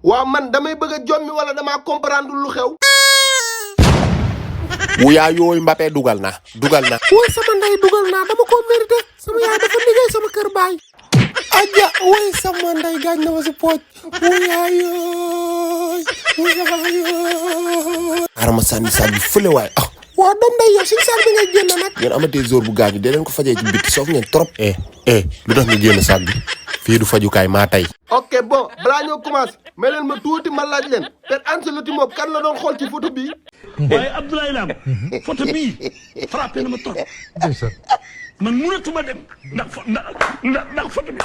waaw man damay bëgg a jommi wala damaa comprendre lu xew. wuyaa yooyu Mbappé dugal na. woy sama ndey dugal naa dama ko mérité sama yaay dafa liggéey sama kër baay. aja woy sama ndey gaañ na ma si pooj. wuyaa yooy. arama sànni sànni fële waay ah. waa doom day yow suñu saal bi ngay génn nag. ngeen amatee jour bu gaañu dee leen ko fajee ci bitti soof ngeen trop. lu tax nga génn saag bi fii du fajukaay maa tey. ok bon balaa ñoo commencé mais leen ma tuuti ma laaj leen Père Ancelotti moom kan la doon xool ci photo bii. waaye Abdoulaye Lam photo bii frappé na ma trop man mënatuma dem ndax photo bi.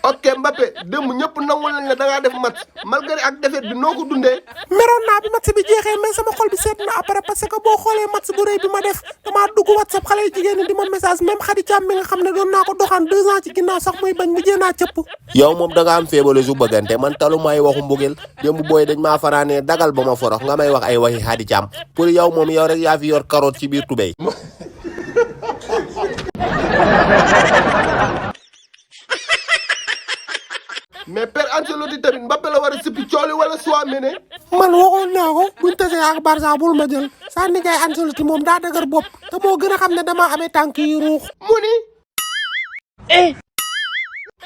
ok Mbappé démb ñëpp nangu nañ ne da ngaa def match malgré ak défaite bi noo ko dundee. meroon naa bi match bi jeexee mais sama xol bi seet na après parce que boo xoolee match bu rëy bi ma def damaa dugg WhatsApp xale yu jigéen ñi di ma message même Khady Thiam mi nga xam ne doon naa ko doxaan 2 ans ci ginnaaw sax muy bañ mujjee naa cëpp. yow moom da nga am feebale su bëggante man talu may waxu mbugel démb booy dañ maa fanaanee dagal ba ma forox nga may wax ay waxi Khady Thiam pour yow moom yow rek yaa fi yor carotte ci biir tubéy. mais Père Ancelotti tamit Mbappé la war a sëppi cooli wala Tchouaméni. man waxoon naa ko buñ tasee ak Barça bul ma jël saa nijaay Ancelotti moom daa dëgër bopp te moo gën a xam ne damaa amee tànk yi ruux. mu ni.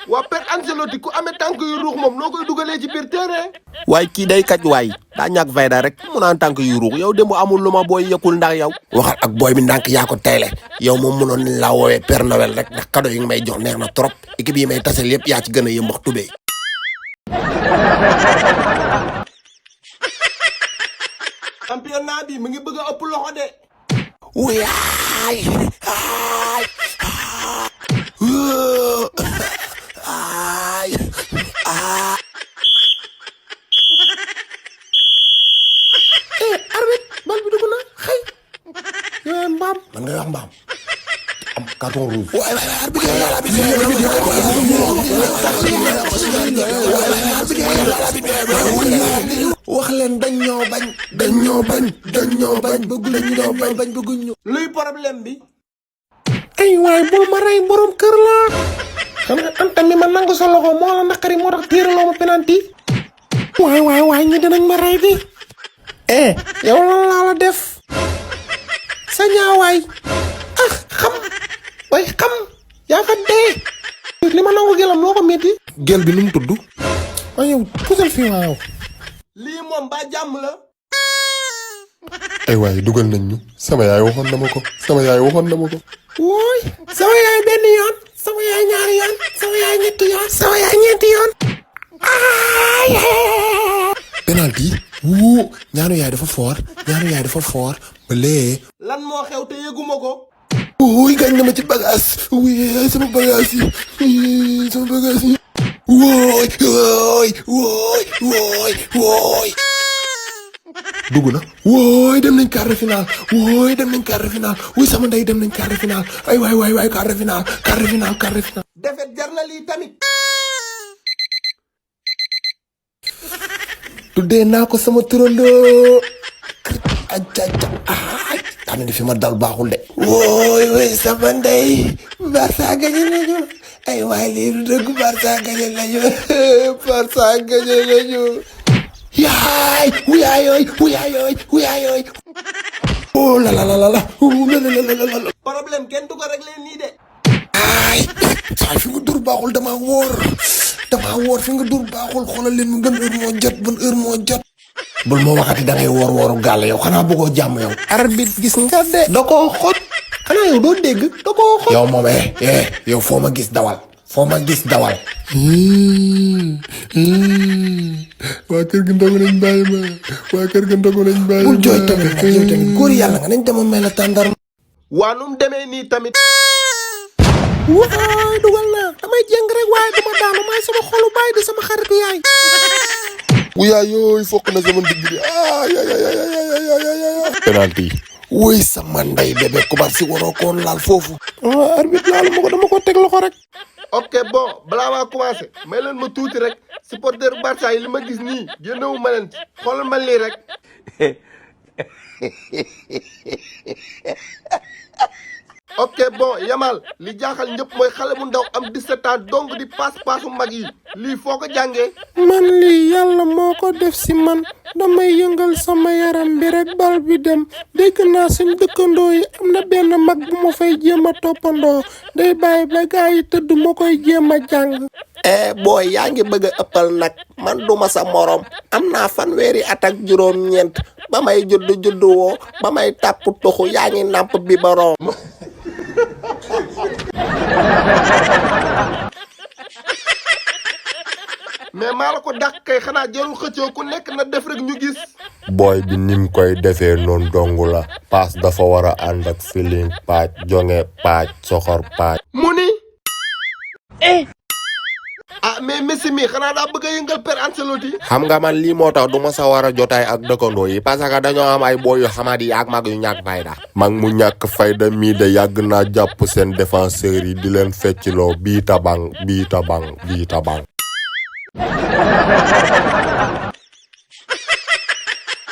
waa Père Ancelotti ku amee tànk yu ruux moom noo koy dugalee ci biir terrain. waaye kii day kaj waay daa ñàkk fayda rek mu naan tànk yu ruux yow démb amul lu ma booy yëkkul ndax yow. waxal ak booy bi ndànk yaa ko tayle yow moom mënoon nañ laa woowee Père Noël rek ndax cadeau yi nga may jox neex na trop équipe yi may tasel yëpp yaa ci gën a yëmbax tubéy. championnat bi mu ngi bëgg a ëpp loxo de. wuyaay arbitre bal bi dugg na xëy. yooyu mbaam. man nga wax mbaam am carton rouge. wax leen dañ ñoo bañ bëgguñ ñoo bañ bëgguñ ñu. luy problème bi. ay waay bul ma rey borom kër laa. xam nga am tamit ma nangu sa loxo moo la naqari moo tax tiiraloo ma penalty. waay ñi dinañ ma rey bi. yow lan laa la def. sa ñaawaay. xam yaa fa dee. li ma nangu gelam loo ko métti. gel bi nu mu tudd. waaye yow pusal fii waaw. lii moom ba jàmm la. ay waay dugal nañ ñu sama yaay waxoon na ma ko wooy sama yaay benn yoon sama yaay ñaari yoon sama yaay ñetti yoon sama yaay ñeenti yoon. penalty wuu ñaanu yaay dafa foor ba lee. lan moo xew te yëguma ko. wuy gaañ na ma ci bagage wuy sama bagage yi wooy dugg na wooy dem nañ quart de finale wuy sama ndey dem nañ quart de finale ay waay quart de finale defet jar na lii tamit. tuddee naa ko sama turandoo ajaja ay xam ne fi ma dal baaxul de wooy sama ndey Barça gañe nañu ay waay lii du dëgg Barça gañe nañu yaay wuyaayooy oh la problème kenn du ko réglé nii de. ay saay fi nga dur baaxul damaa wóor fi nga dur baaxul xoolal leen mu ban heure moo jot bul ma waxati da ngay wooru gàll yow xanaa bëggoo jàmm yow. arbitre gis nga de. da koo xoj xanaa yow doo dégg da koo xoj. yow moom yow foo ma gis dawal. waa kër ga ndogu nañ bàyyi ma bul jooy tamit nag yow tamit góor yàlla nga nañ dama mel la tàndar. waa nu mu demee nii tamit. waay dugal naa damay jéng rek waaye dama daanu may sama xolu baay di sama xarit yaay. wuyaa yooyu fokk na sama ndigg bi penalty wuy sama ndey bébé kubar si waroo koon laal foofu. arbitre laalu ma ko dama ko teg loxo rek. ok bon balaa maa commencé may leen ma tuuti rek supporter Barça yi li ma gis nii génnewu ma leen ci xoolal ma lii rek. ok bon yamal li jaaxal ñëpp mooy xale bu ndaw am 17 ans donc di paasu mag yi lii foo ko jàngee. man lii yàlla moo ko def si man damay yëngal sama yaram bi rek bal bi dem dégg naa suñ dëkkandoo yi am na benn mag bu ma fay jéem a toppandoo day bàyyi ba gaa yi tëdd ma koy jéem a jàng. booy yaa ngi bëgg a ëppal nag man duma sa morom am naa fanweeri at ak juróom-ñeent ba may judd woo ba may tàpp tuxu yaa ngi nàmp biberon. mais maa la ko dàq kay xanaa jarul xëccoo ku nekk na def rek ñu gis. booy bi nim koy defee noonu dong la paas dafa war a ànd ak feeling paaj jonge paaj soxor paaj. mu ni. ah mais Messi mi xanaa daa bëgg a yëngal Père Ancelotti. xam nga man lii moo tax du ma sa war a jotaay ak dëkkandoo yi parce que dañoo am ay booy yu xamadi ak mag yu ñàkk fayda. mag mu ñàkk fayda mii de yàgg naa jàpp seen défenseurs yi di leen fecciloo bii tabang bii tabang bii tabang.